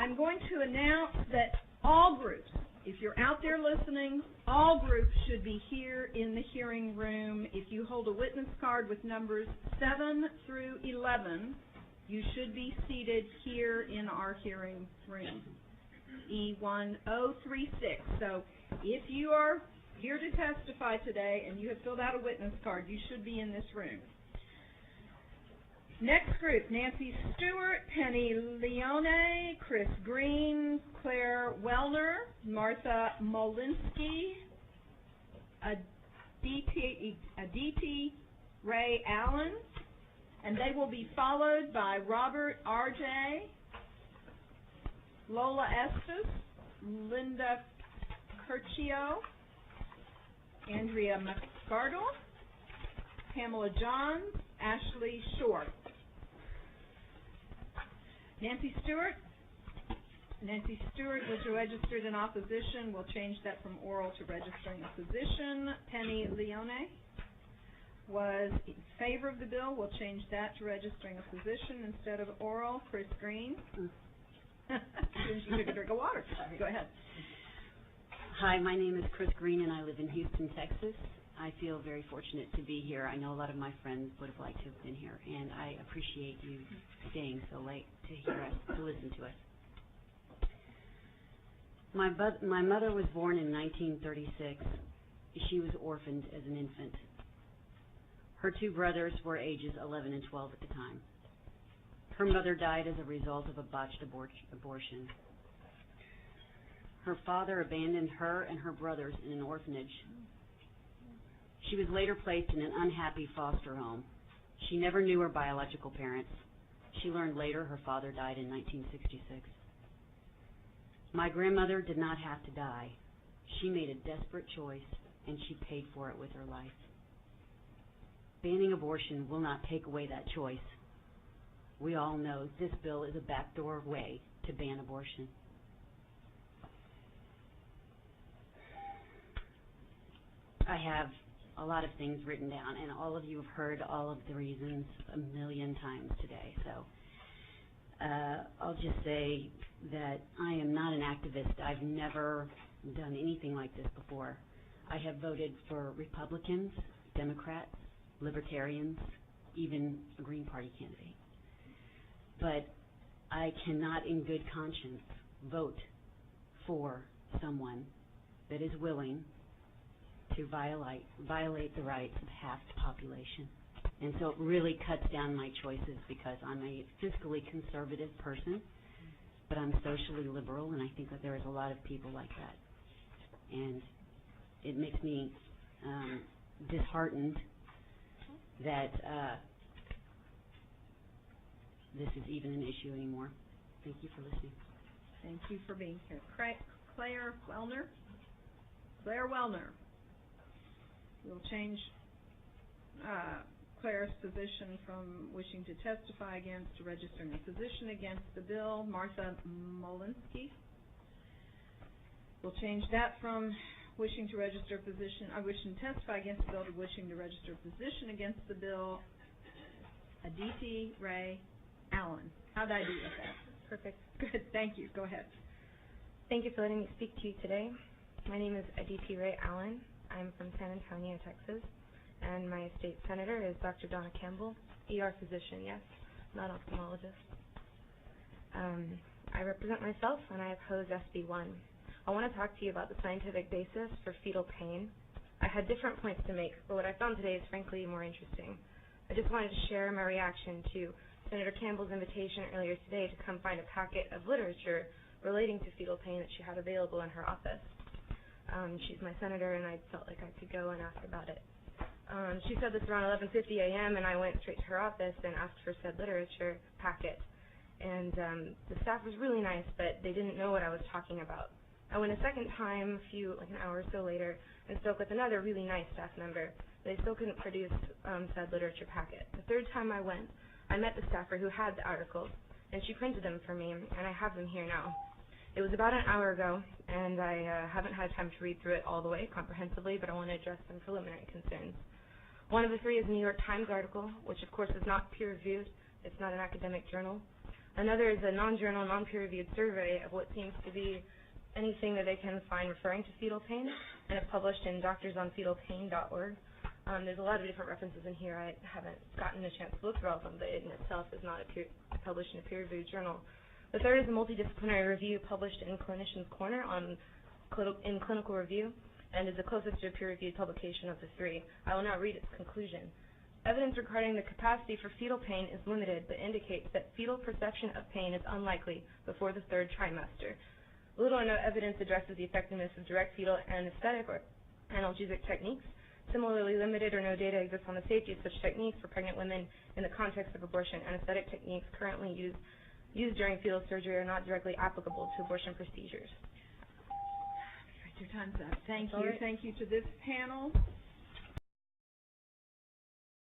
I'm going to announce that all groups, if you're out there listening, all groups should be here in the hearing room. If you hold a witness card with numbers 7 through 11, you should be seated here in our hearing room, E1036. So if you are here to testify today and you have filled out a witness card, you should be in this room. Next group, Nancy Stewart, Penny Leone, Chris Green, Claire Wellner, Martha Molinsky, Aditi Ray Allen, and they will be followed by Robert R.J., Lola Estes, Linda Curcio, Andrea McGardle, Pamela Johns, Ashley Short. Nancy Stewart was registered in opposition. We'll change that from oral to registering a physician. Penny Leone was in favor of the bill. We'll change that to registering a physician instead of oral. Chris Green. She took a drink of water. Go ahead. Hi, my name is Chris Green, and I live in Houston, Texas. I feel very fortunate to be here. I know a lot of my friends would have liked to have been here, and I appreciate you staying so late to hear us, to listen to us. My mother was born in 1936. She was orphaned as an infant. Her two brothers were ages 11 and 12 at the time. Her mother died as a result of a botched abortion. Her father abandoned her and her brothers in an orphanage. She was later placed in an unhappy foster home. She never knew her biological parents. She learned later her father died in 1966. My grandmother did not have to die. She made a desperate choice, and she paid for it with her life. Banning abortion will not take away that choice. We all know this bill is a backdoor way to ban abortion. I have a lot of things written down, and all of you have heard all of the reasons a million times today. So I'll just say that I am not an activist. I've never done anything like this before. I have voted for Republicans, Democrats, Libertarians, even a Green Party candidate. But I cannot in good conscience vote for someone that is willing to violate the rights of half the population. And so it really cuts down my choices because I'm a fiscally conservative person, but I'm socially liberal, and I think that there is a lot of people like that. And it makes me disheartened that this is even an issue anymore. Thank you for listening. Thank you for being here. Claire Wellner. Claire Wellner. We'll change Claire's position from wishing to testify against to registering a position against the bill. Martha Molinsky. We'll change that from wishing to register a position, wishing to testify against the bill to wishing to register a position against the bill. Aditi Ray Allen. How did I do with that? Perfect. Good. Thank you. Go ahead. Thank you for letting me speak to you today. My name is Aditi Ray Allen. I'm from San Antonio, Texas, and my state senator is Dr. Donna Campbell, ER physician, yes, not ophthalmologist. I represent myself, and I oppose SB 1. I want to talk to you about the scientific basis for fetal pain. I had different points to make, but what I found today is frankly more interesting. I just wanted to share my reaction to Senator Campbell's invitation earlier today to come find a packet of literature relating to fetal pain that she had available in her office. She's my senator, and I felt like I could go and ask about it. She said this around 11:50 a.m., and I went straight to her office and asked for said literature packet. And the staff was really nice, but they didn't know what I was talking about. I went a second time, like an hour or so later, and spoke with another really nice staff member. They still couldn't produce said literature packet. The third time I went, I met the staffer who had the articles, and she printed them for me, and I have them here now. It was about an hour ago, and I haven't had time to read through it all the way comprehensively, but I want to address some preliminary concerns. One of the three is a New York Times article, which of course is not peer-reviewed. It's not an academic journal. Another is a non-journal, non-peer-reviewed survey of what seems to be anything that they can find referring to fetal pain, and it's published in doctorsonfetalpain.org. There's a lot of different references in here. I haven't gotten a chance to look through all of them, but it in itself is not published in a peer-reviewed journal. The third is a multidisciplinary review published in Clinician's Corner in Clinical Review, and is the closest to a peer-reviewed publication of the three. I will now read its conclusion. Evidence regarding the capacity for fetal pain is limited, but indicates that fetal perception of pain is unlikely before the third trimester. Little or no evidence addresses the effectiveness of direct fetal anesthetic or analgesic techniques. Similarly, limited or no data exists on the safety of such techniques for pregnant women in the context of abortion. Anesthetic techniques currently used during fetal surgery are not directly applicable to abortion procedures. Your time's up. Thank you. All right. Thank you to this panel.